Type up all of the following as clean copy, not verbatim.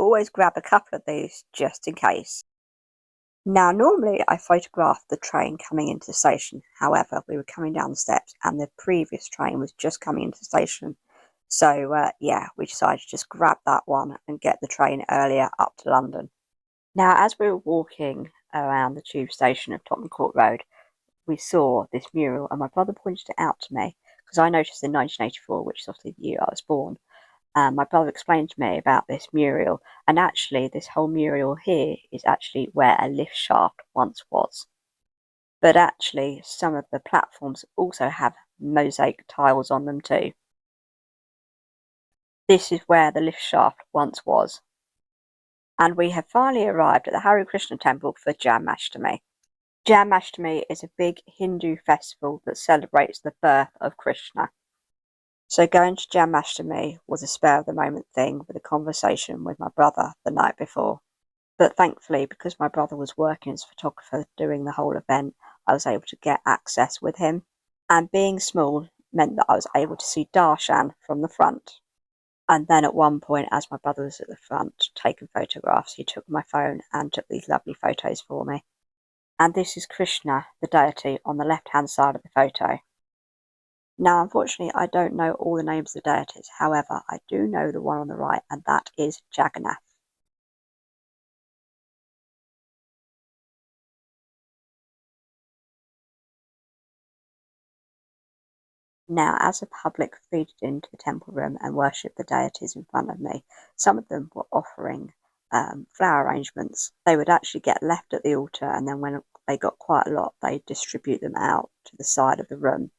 always grab a couple of these just in case. Now, normally I photograph the train coming into the station. However, we were coming down the steps and the previous train was just coming into the station. So, yeah, we decided to just grab that one and get the train earlier up to London. Now, as we were walking around the tube station of Tottenham Court Road, we saw this mural and my brother pointed it out to me because I noticed in 1984, which is obviously the year I was born, my brother explained to me about this mural, and actually this whole mural here is actually where a lift shaft once was. But actually some of the platforms also have mosaic tiles on them too. This is where the lift shaft once was. And we have finally arrived at the Hare Krishna temple for Jamashtami. Jamashtami is a big Hindu festival that celebrates the birth of Krishna. So going to Jamashtami was a spur of the moment thing with a conversation with my brother the night before. But thankfully, because my brother was working as a photographer doing the whole event, I was able to get access with him. And being small meant that I was able to see Darshan from the front. And then at one point, as my brother was at the front taking photographs, he took my phone and took these lovely photos for me. And this is Krishna, the deity, on the left-hand side of the photo. Now, unfortunately, I don't know all the names of the deities. However, I do know the one on the right, and that is Jagannath. Now, as the public feeded into the temple room and worshipped the deities in front of me, some of them were offering flower arrangements. They would actually get left at the altar, and then when they got quite a lot, they'd distribute them out to the side of the room.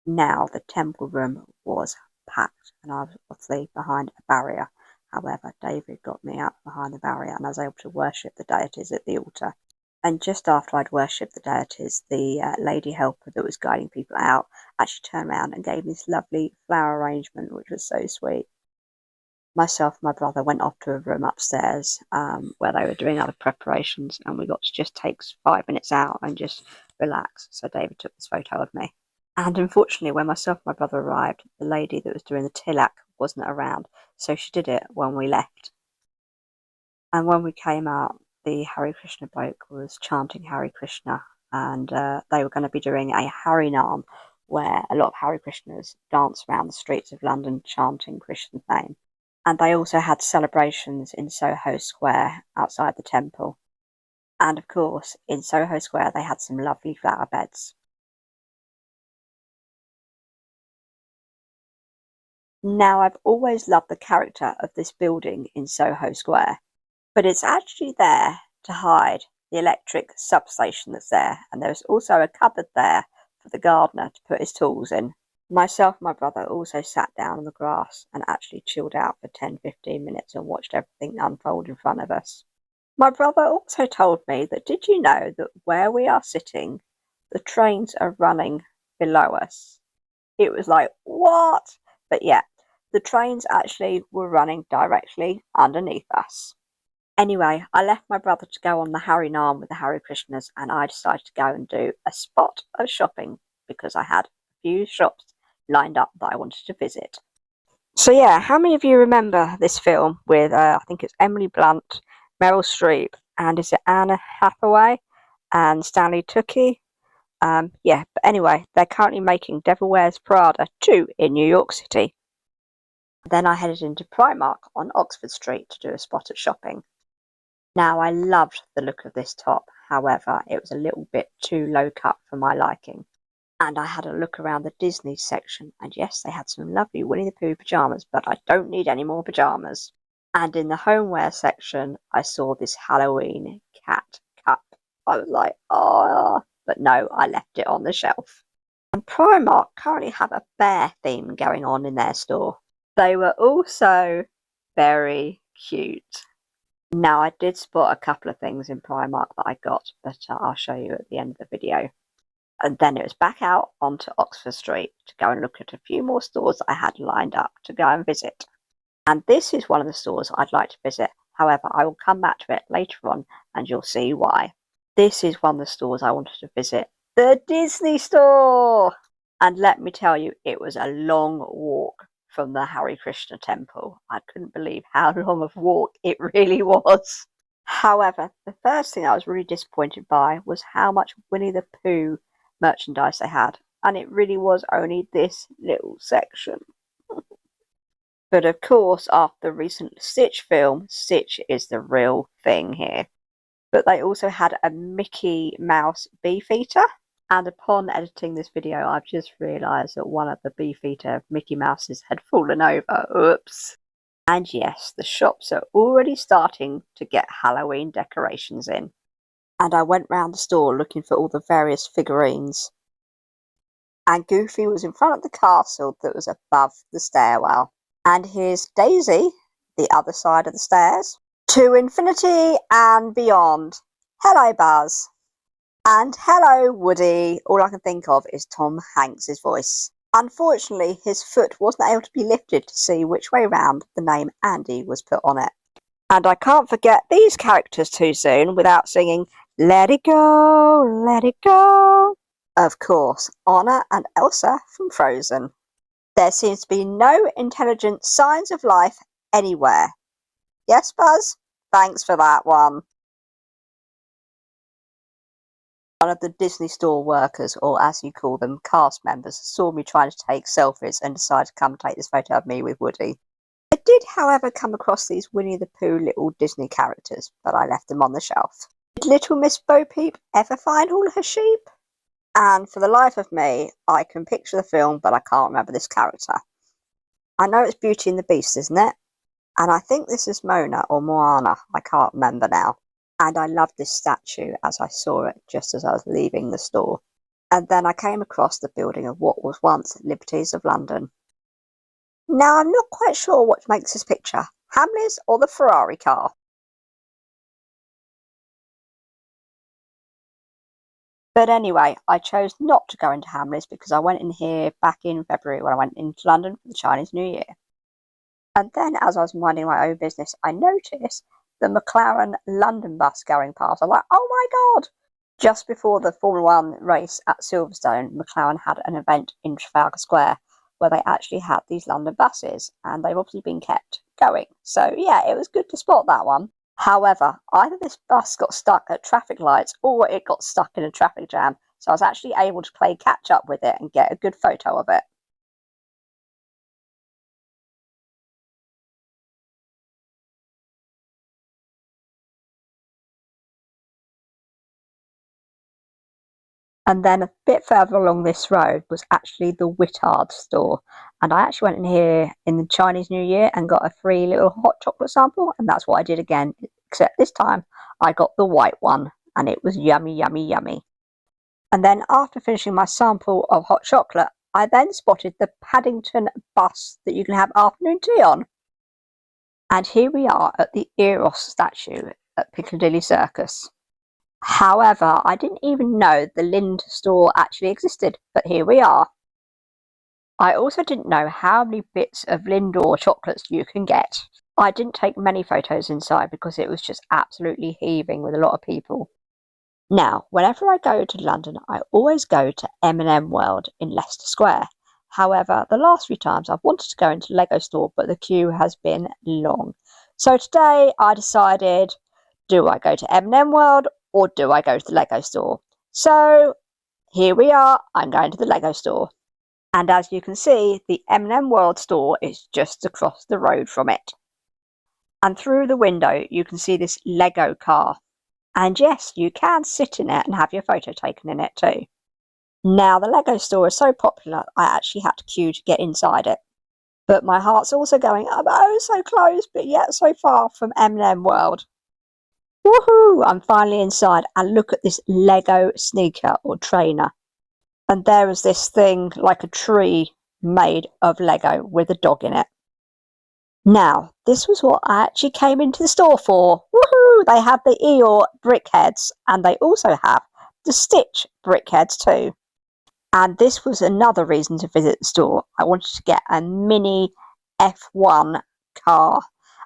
Now, the temple room was packed, and I was obviously behind a barrier. However, David got me out behind the barrier, and I was able to worship the deities at the altar. And just after I'd worshipped the deities, the lady helper that was guiding people out actually turned around and gave me this lovely flower arrangement, which was so sweet. Myself and my brother went off to a room upstairs where they were doing other preparations, and we got to just take 5 minutes out and just relax. So David took this photo of me. And unfortunately, when myself and my brother arrived, the lady that was doing the tilak wasn't around, so she did it when we left. And when we came out, the Hare Krishna bloke was chanting Hare Krishna, and they were going to be doing a Harinam, where a lot of Hare Krishnas dance around the streets of London chanting Krishna's name. And they also had celebrations in Soho Square outside the temple. And of course, in Soho Square, they had some lovely flower beds. Now, I've always loved the character of this building in Soho Square, but it's actually there to hide the electric substation that's there, and there's also a cupboard there for the gardener to put his tools in. Myself and my brother also sat down on the grass and actually chilled out for 10-15 minutes and watched everything unfold in front of us. My brother also told me that, did you know that where we are sitting, the trains are running below us? It was like, what? But yeah, the trains actually were running directly underneath us. Anyway, I left my brother to go on the Harinam with the Hare Krishnas, and I decided to go and do a spot of shopping because I had a few shops lined up that I wanted to visit. So yeah, how many of you remember this film with, I think it's Emily Blunt, Meryl Streep, and is it Anna Hathaway and Stanley Tucci? Yeah, but anyway, they're currently making Devil Wears Prada 2 in New York City. Then I headed into Primark on Oxford Street to do a spot of shopping. Now, I loved the look of this top, however, it was a little bit too low cut for my liking. And I had a look around the Disney section, and yes, they had some lovely Winnie the Pooh pyjamas, but I don't need any more pyjamas. And in the homeware section, I saw this Halloween cat cup. I was like, oh, but no, I left it on the shelf. And Primark currently have a bear theme going on in their store. They were also very cute. Now, I did spot a couple of things in Primark that I got, but I'll show you at the end of the video. And then it was back out onto Oxford Street to go and look at a few more stores that I had lined up to go and visit. And this is one of the stores I'd like to visit. However, I will come back to it later on and you'll see why. This is one of the stores I wanted to visit, the Disney store! And let me tell you, it was a long walk from the Hare Krishna temple. I couldn't believe how long of a walk it really was. However, the first thing I was really disappointed by was how much Winnie the Pooh merchandise they had, and it really was only this little section. But of course, after the recent Stitch film, Stitch is the real thing here. But they also had a Mickey Mouse Beefeater, and upon editing this video I've just realised that one of the Beefeater Mickey Mouses had fallen over. Oops. And yes, the shops are already starting to get Halloween decorations in. And I went round the store looking for all the various figurines. And Goofy was in front of the castle that was above the stairwell. And here's Daisy, the other side of the stairs. To infinity and beyond. Hello, Buzz. And hello, Woody. All I can think of is Tom Hanks's voice. Unfortunately, his foot wasn't able to be lifted to see which way round the name Andy was put on it. And I can't forget these characters too soon without singing Let It Go, Let It Go. Of course, Anna and Elsa from Frozen. There seems to be no intelligent signs of life anywhere. Yes, Buzz? Thanks for that one. One of the Disney store workers, or as you call them, cast members, saw me trying to take selfies and decided to come take this photo of me with Woody. I did, however, come across these Winnie the Pooh little Disney characters, but I left them on the shelf. Did little Miss Bo Peep ever find all her sheep? And for the life of me, I can picture the film, but I can't remember this character. I know it's Beauty and the Beast, isn't it? And I think this is Mona or Moana, I can't remember now. And I loved this statue as I saw it just as I was leaving the store. And then I came across the building of what was once Liberties of London. Now I'm not quite sure what makes this picture, Hamleys or the Ferrari car. But anyway, I chose not to go into Hamleys because I went in here back in February when I went into London for the Chinese New Year. And then as I was minding my own business, I noticed the McLaren London bus going past. I'm like, oh my God! Just before the Formula 1 race at Silverstone, McLaren had an event in Trafalgar Square where they actually had these London buses, and they've obviously been kept going. So yeah, it was good to spot that one. However, either this bus got stuck at traffic lights or it got stuck in a traffic jam, so I was actually able to play catch up with it and get a good photo of it. And then a bit further along this road was actually the Whittard store. And I actually went in here in the Chinese New Year and got a free little hot chocolate sample. And that's what I did again, except this time I got the white one. And it was yummy, yummy, yummy. And then after finishing my sample of hot chocolate, I then spotted the Paddington bus that you can have afternoon tea on. And here we are at the Eros statue at Piccadilly Circus. However, I didn't even know the Lind store actually existed, but here we are. I also didn't know how many bits of Lindor chocolates you can get. I didn't take many photos inside because it was just absolutely heaving with a lot of people. Now, whenever I go to London, I always go to m&mworld in Leicester Square. However, the last few times I've wanted to go into the Lego store, but the queue has been long. So today I decided, do I go to m&mworld or do I go to the Lego store? So here we are, I'm going to the Lego store. And as you can see, the m&mworld store is just across the road from it. And through the window, you can see this Lego car. And yes, you can sit in it and have your photo taken in it too. Now, the Lego store is so popular, I actually had to queue to get inside it. But my heart's also going, I'm oh so close, but yet so far from m&mworld. Woohoo! I'm finally inside, and look at this Lego sneaker or trainer. And there is this thing like a tree made of Lego with a dog in it. Now, this was what I actually came into the store for. Woohoo! They have the Eeyore brickheads, and they also have the Stitch brickheads too. And this was another reason to visit the store. I wanted to get a mini F1 car.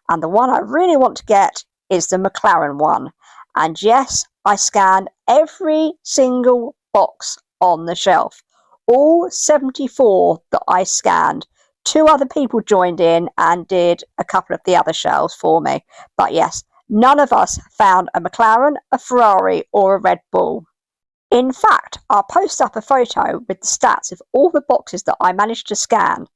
And the one I really want to get is the McLaren one. And yes, I scanned every single box on the shelf. All 74 that I scanned 2 other people joined in and did a couple of the other shelves for me. But yes, none of us found a McLaren, a Ferrari or a Red Bull. In fact, I'll post up a photo with the stats of all the boxes that I managed to scan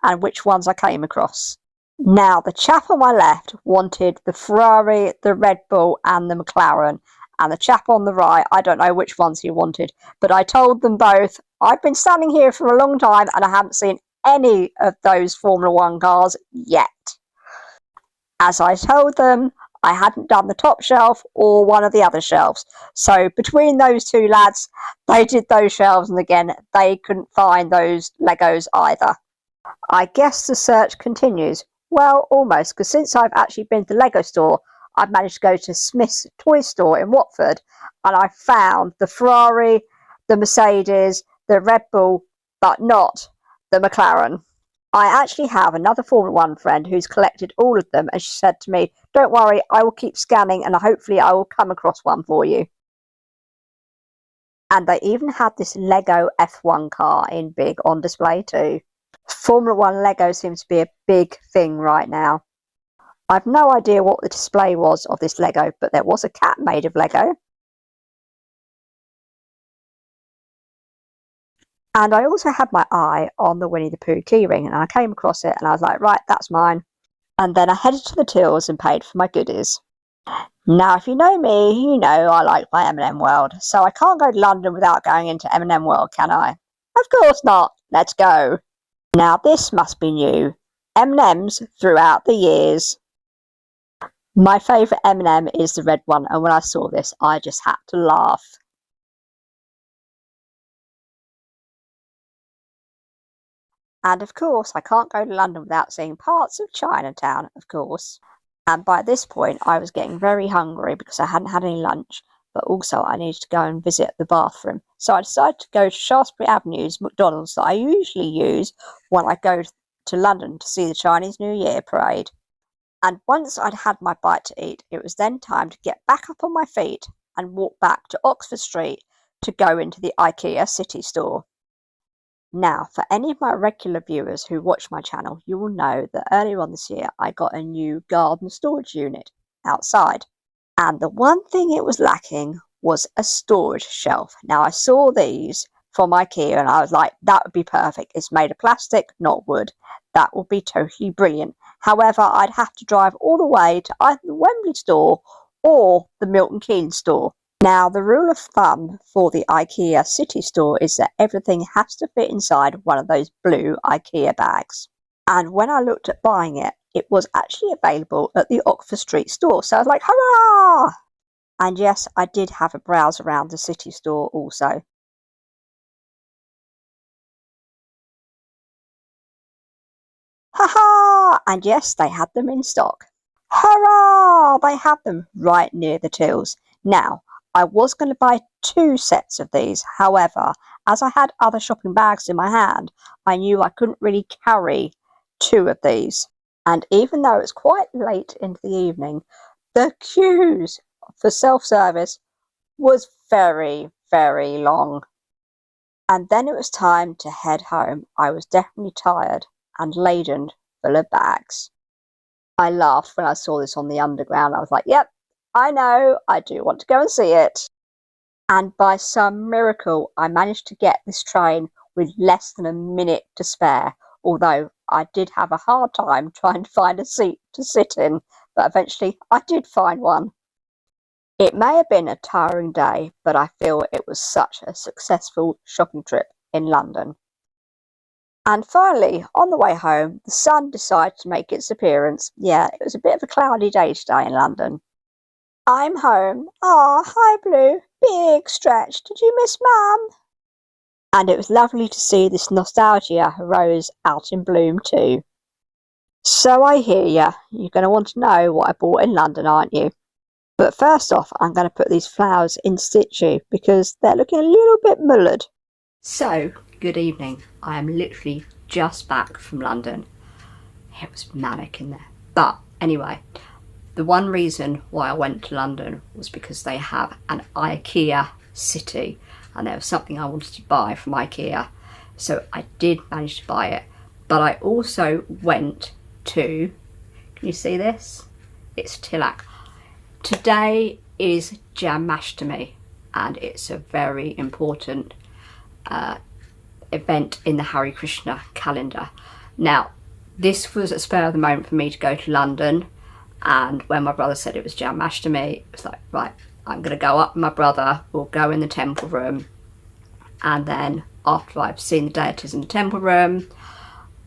and which ones I came across. Now, the chap on my left wanted the Ferrari, the Red Bull and the McLaren, and the chap on the right, I don't know which ones he wanted, but I told them both, I've been standing here for a long time and I haven't seen any of those Formula 1 cars yet. As I told them, I hadn't done the top shelf or one of the other shelves. So between those 2 lads, they did those shelves, and again, they couldn't find those Legos either. I guess the search continues. Well, almost, because since I've actually been to the Lego store, I've managed to go to Smith's toy store in Watford, and I found the Ferrari, the Mercedes, the Red Bull, but not the McLaren. I actually have another Formula 1 friend who's collected all of them, and she said to me, don't worry, I will keep scanning and hopefully I will come across one for you. And they even had this Lego F1 car in big on display too. Formula 1 Lego seems to be a big thing right now. I've no idea what the display was of this Lego, but there was a cat made of Lego. And I also had my eye on the Winnie the Pooh keyring, and I came across it and I was like, right, that's mine. And then I headed to the tills and paid for my goodies. Now, if you know me, you know I like my m&mworld, so I can't go to London without going into m&mworld, can I? Of course not. Let's go. Now, this must be new. M&Ms throughout the years. My favourite M&M is the red one, and when I saw this, I just had to laugh. And of course, I can't go to London without seeing parts of Chinatown, of course. And by this point, I was getting very hungry because I hadn't had any lunch, but also I needed to go and visit the bathroom. So I decided to go to Shaftesbury Avenue's McDonald's that I usually use when I go to London to see the Chinese New Year parade. And once I'd had my bite to eat, it was then time to get back up on my feet and walk back to Oxford Street to go into the IKEA City store. Now, for any of my regular viewers who watch my channel, you will know that earlier on this year I got a new garden storage unit outside. And the one thing it was lacking was a storage shelf. Now, I saw these from IKEA and I was like, that would be perfect. It's made of plastic, not wood. That would be totally brilliant. However, I'd have to drive all the way to either the Wembley store or the Milton Keynes store. Now, the rule of thumb for the IKEA City store is that everything has to fit inside one of those blue IKEA bags. And when I looked at buying it, it was actually available at the Oxford Street store. So I was like, hurrah! And yes, I did have a browse around the City store also. Ha! And yes, they had them in stock. Hurrah! They had them right near the tills. Now, I was going to buy 2 sets of these. However, as I had other shopping bags in my hand, I knew I couldn't really carry 2 of these. And even though it's quite late into the evening, the queues for self-service was very, very long. And then it was time to head home. I was definitely tired and laden full of bags. I laughed when I saw this on the underground. I was like, yep, I know, I do want to go and see it. And by some miracle, I managed to get this train with less than a minute to spare, although I did have a hard time trying to find a seat to sit in, but eventually I did find one. It may have been a tiring day, but I feel it was such a successful shopping trip in London. And finally, on the way home, the sun decided to make its appearance. Yeah, it was a bit of a cloudy day today in London. I'm home. Ah, hi Blue. Big stretch. Did you miss Mum? And it was lovely to see this nostalgia rose out in bloom too. So I hear ya. You're going to want to know what I bought in London, aren't you? But first off, I'm going to put these flowers in situ because they're looking a little bit mullered. So, good evening. I am literally just back from London. It was manic in there. But anyway, the one reason why I went to London was because they have an IKEA City and there was something I wanted to buy from IKEA. So I did manage to buy it, But I also went to, can you see this? It's Tilak. Today is Jamashtami, and it's a very important event in the Hare Krishna calendar. Now, this was a spur of the moment for me to go to London, and when my brother said it was Jamashtami, it was like, right, I'm going to go up with my brother, we'll go in the temple room, and then after I've seen the deities in the temple room,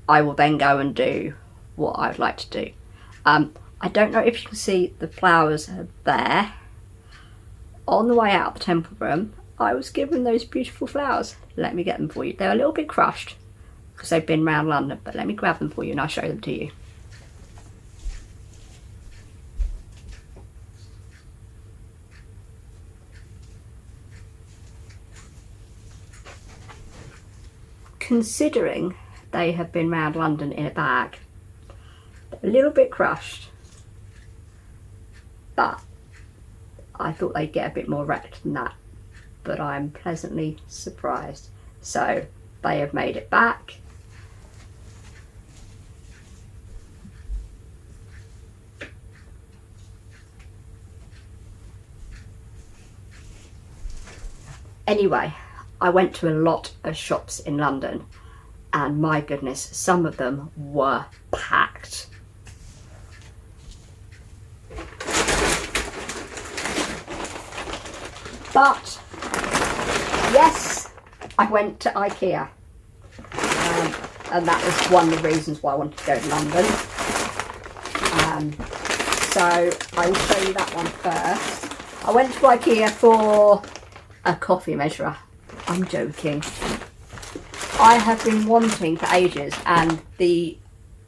I will then go and do what I'd like to do. I don't know if you can see the flowers there. On the way out of the temple room, I was given those beautiful flowers. Let me get them for you. They're a little bit crushed because they've been around London, but let me grab them for you and I'll show them to you. Considering they have been around London in a bag, they're a little bit crushed, but I thought they'd get a bit more wrecked than that, but I'm pleasantly surprised. So they have made it back. Anyway, I went to a lot of shops in London, and my goodness, some of them were packed. But yes, I went to IKEA, and that was one of the reasons why I wanted to go to London. So I will show you that one first. I went to IKEA for a coffee measurer. I'm joking. I have been wanting for ages, and the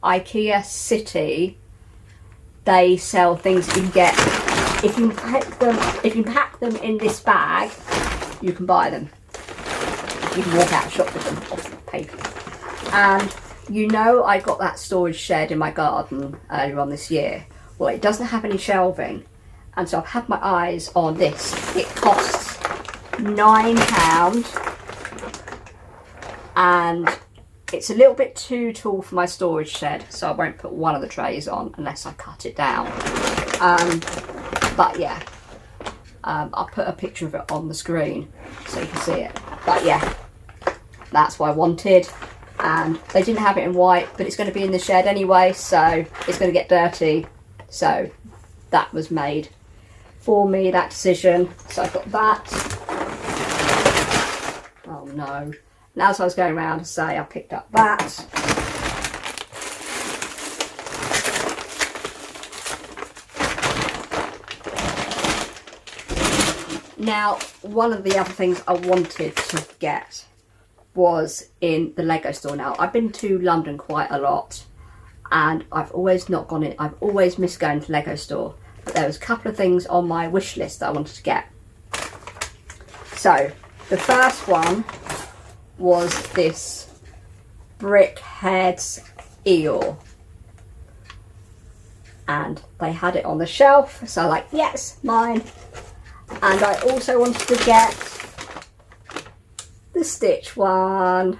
IKEA City, they sell things you can get. If you pack them in this bag, you can buy them. You can walk out of shop with them, obviously pay for them. And you know, I got that storage shed in my garden earlier on this year. Well, it doesn't have any shelving, and so I've had my eyes on this. It costs £9, and it's a little bit too tall for my storage shed, so I won't put one of the trays on unless I cut it down. But yeah, I'll put a picture of it on the screen so you can see it. But yeah, that's what I wanted, and they didn't have it in white, but it's going to be in the shed anyway, so it's going to get dirty. So that was made for me, that decision. So I got that. Oh no. And as I was going around to say, I picked up that. Now, one of the other things I wanted to get was in the Lego store. Now, I've been to London quite a lot, and I've always not gone in. I've always missed going to the Lego store. But there was a couple of things on my wish list that I wanted to get. So, the first one was this Brickhead's eel. And they had it on the shelf, so I'm like, yes, mine. And I also wanted to get the Stitch one.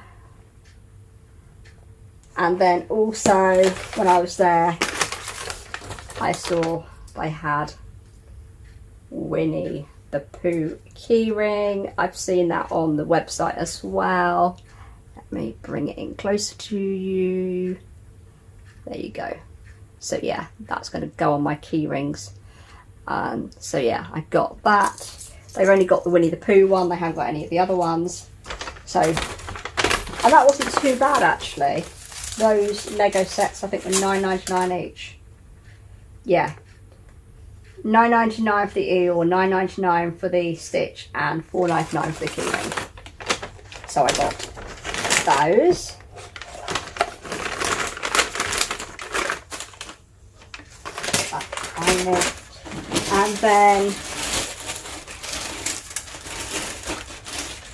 And then also, when I was there, I saw they had Winnie the Pooh keyring. I've seen that on the website as well. Let me bring it in closer to you. There you go. So yeah, that's going to go on my key rings. So yeah, I got that. They've only got the Winnie the Pooh one. They haven't got any of the other ones. So, and that wasn't too bad actually. Those Lego sets I think were £9.99 each. Yeah, £9.99 for the eel, £9.99 for the Stitch, and £4.99 for the keyring. So I got those. And then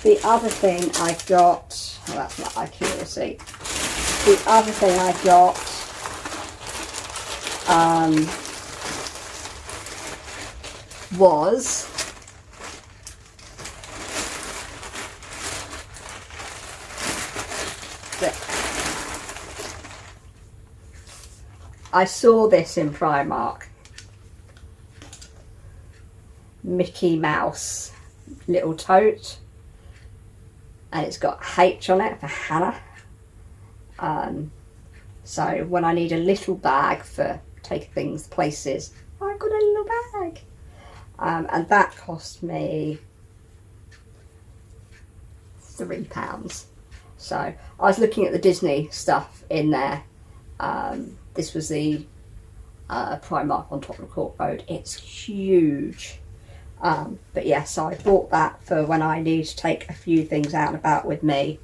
the other thing I got, well, that's not IKEA receipt. The other thing I got was I saw this in Primark. Mickey Mouse little tote, and it's got H on it for Hannah. So when I need a little bag for taking things places, I've got a little bag. And that cost me £3. So I was looking at the Disney stuff in there. This was the Primark on Tottenham Court Road. It's huge. But yeah, so I bought that for when I need to take a few things out and about with me,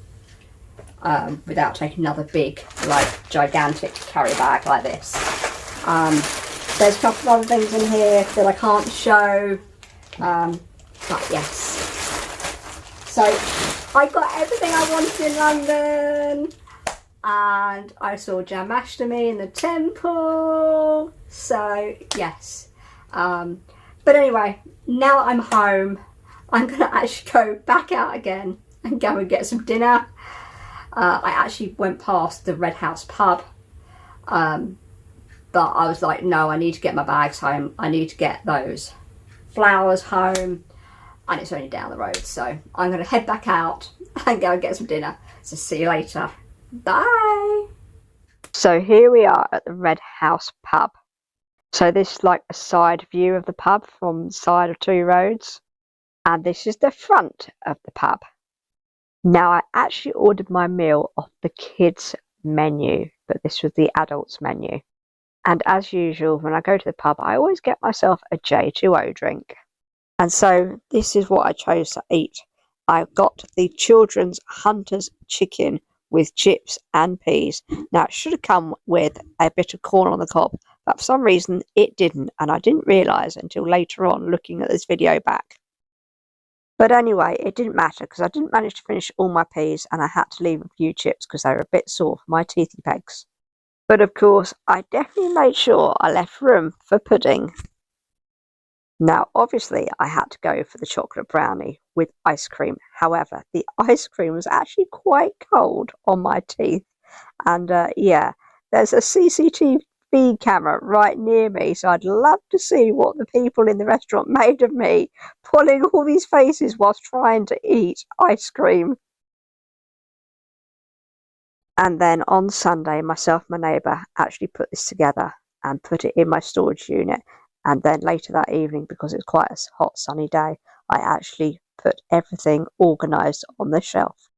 without taking another big, like, gigantic carry bag like this. There's a couple of other things in here that I can't show, but yes. So I got everything I wanted in London, and I saw Jamashtami in the temple, so yes. But anyway, now I'm home, I'm going to actually go back out again and go and get some dinner. I actually went past the Red House pub, but I was like, no, I need to get my bags home. I need to get those flowers home, and it's only down the road. So I'm going to head back out and go and get some dinner. So see you later. Bye. So here we are at the Red House pub. So this is like a side view of the pub from the side of two roads, and this is the front of the pub. Now, I actually ordered my meal off the kids menu, but this was the adults menu. And as usual, when I go to the pub, I always get myself a J2O drink. And so this is what I chose to eat. I got the children's Hunter's chicken with chips and peas. Now, it should have come with a bit of corn on the cob, but for some reason it didn't, and I didn't realise until later on looking at this video back. But anyway, it didn't matter because I didn't manage to finish all my peas, and I had to leave a few chips because they were a bit sore for my teethy pegs. But of course, I definitely made sure I left room for pudding. Now, obviously, I had to go for the chocolate brownie with ice cream. However, the ice cream was actually quite cold on my teeth. And yeah, there's a CCTV camera right near me, so I'd love to see what the people in the restaurant made of me pulling all these faces whilst trying to eat ice cream. And then on Sunday, myself and my neighbour actually put this together and put it in my storage unit. And then later that evening, because it was quite a hot sunny day, I actually put everything organised on the shelf.